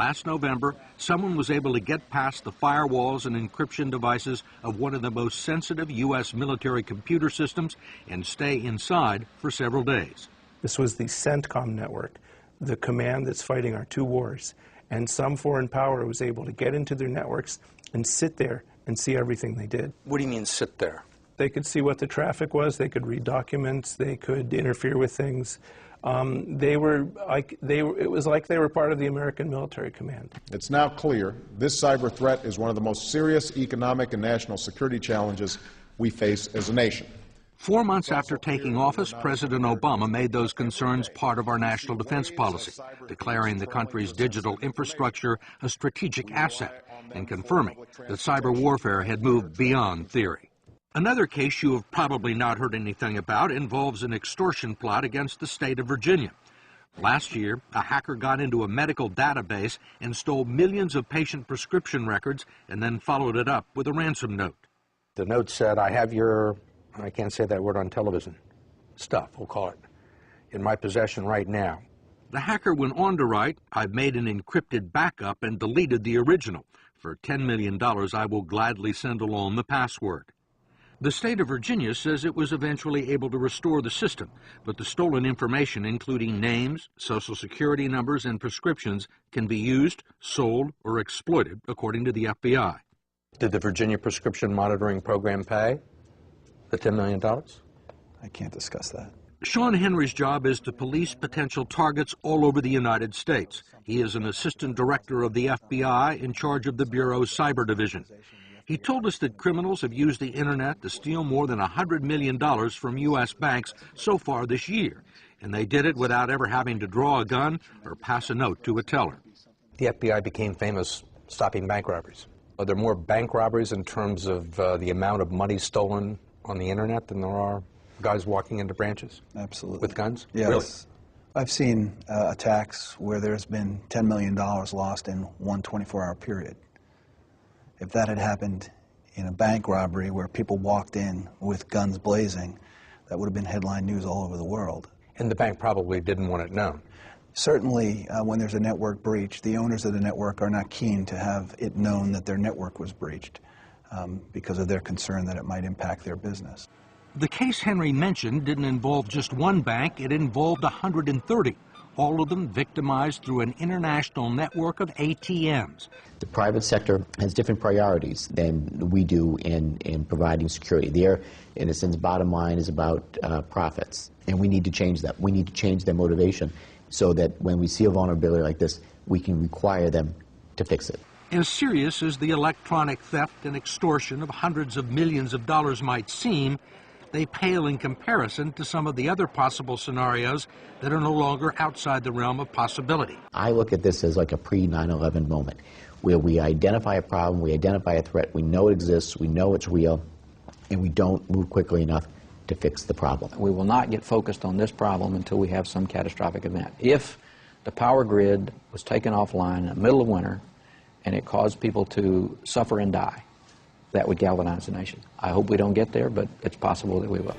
Last November, someone was able to get past the firewalls and encryption devices of one of the most sensitive U.S. military computer systems and stay inside for several days. This was the CENTCOM network, the command that's fighting our two wars. And some foreign power was able to get into their networks and sit there and see everything they did. What do you mean, sit there? They could see what the traffic was, they could read documents, they could interfere with things. It was like they were part of the American military command. It's now clear this cyber threat is one of the most serious economic and national security challenges we face as a nation. 4 months after taking office, President Obama made those concerns part of our national defense policy, declaring the country's digital infrastructure a strategic asset and confirming that cyber warfare had moved beyond theory. Another case you have probably not heard anything about involves an extortion plot against the state of Virginia. Last year, a hacker got into a medical database and stole millions of patient prescription records and then followed it up with a ransom note. The note said, "I have your," I can't say that word on television, stuff, we'll call it, "in my possession right now." The hacker went on to write, "I've made an encrypted backup and deleted the original. For $10 million, I will gladly send along the password." The state of Virginia says it was eventually able to restore the system, but the stolen information, including names, social security numbers, and prescriptions, can be used, sold, or exploited, according to the FBI. Did the Virginia Prescription Monitoring Program pay the $10 million? I can't discuss that. Sean Henry's job is to police potential targets all over the United States. He is an assistant director of the FBI in charge of the Bureau's cyber division. He told us that criminals have used the internet to steal more than $100 million from U.S. banks so far this year, and they did it without ever having to draw a gun or pass a note to a teller. The FBI became famous stopping bank robberies. Are there more bank robberies in terms of the amount of money stolen on the internet than there are guys walking into branches? Absolutely. With guns? Yes. Really? I've seen attacks where there's been $10 million lost in one 24-hour period. If that had happened in a bank robbery where people walked in with guns blazing, that would have been headline news all over the world. And the bank probably didn't want it known. Certainly, when there's a network breach, the owners of the network are not keen to have it known that their network was breached because of their concern that it might impact their business. The case Henry mentioned didn't involve just one bank, it involved 130, all of them victimized through an international network of ATMs. The private sector has different priorities than we do in providing security. Their, in a sense, bottom line is about profits, and we need to change that. We need to change their motivation so that when we see a vulnerability like this, we can require them to fix it. As serious as the electronic theft and extortion of hundreds of millions of dollars might seem, they pale in comparison to some of the other possible scenarios that are no longer outside the realm of possibility. I look at this as like a pre-9/11 moment, where we identify a problem, we identify a threat, we know it exists, we know it's real, and we don't move quickly enough to fix the problem. We will not get focused on this problem until we have some catastrophic event. If the power grid was taken offline in the middle of winter and it caused people to suffer and die, that would galvanize the nation. I hope we don't get there, but it's possible that we will.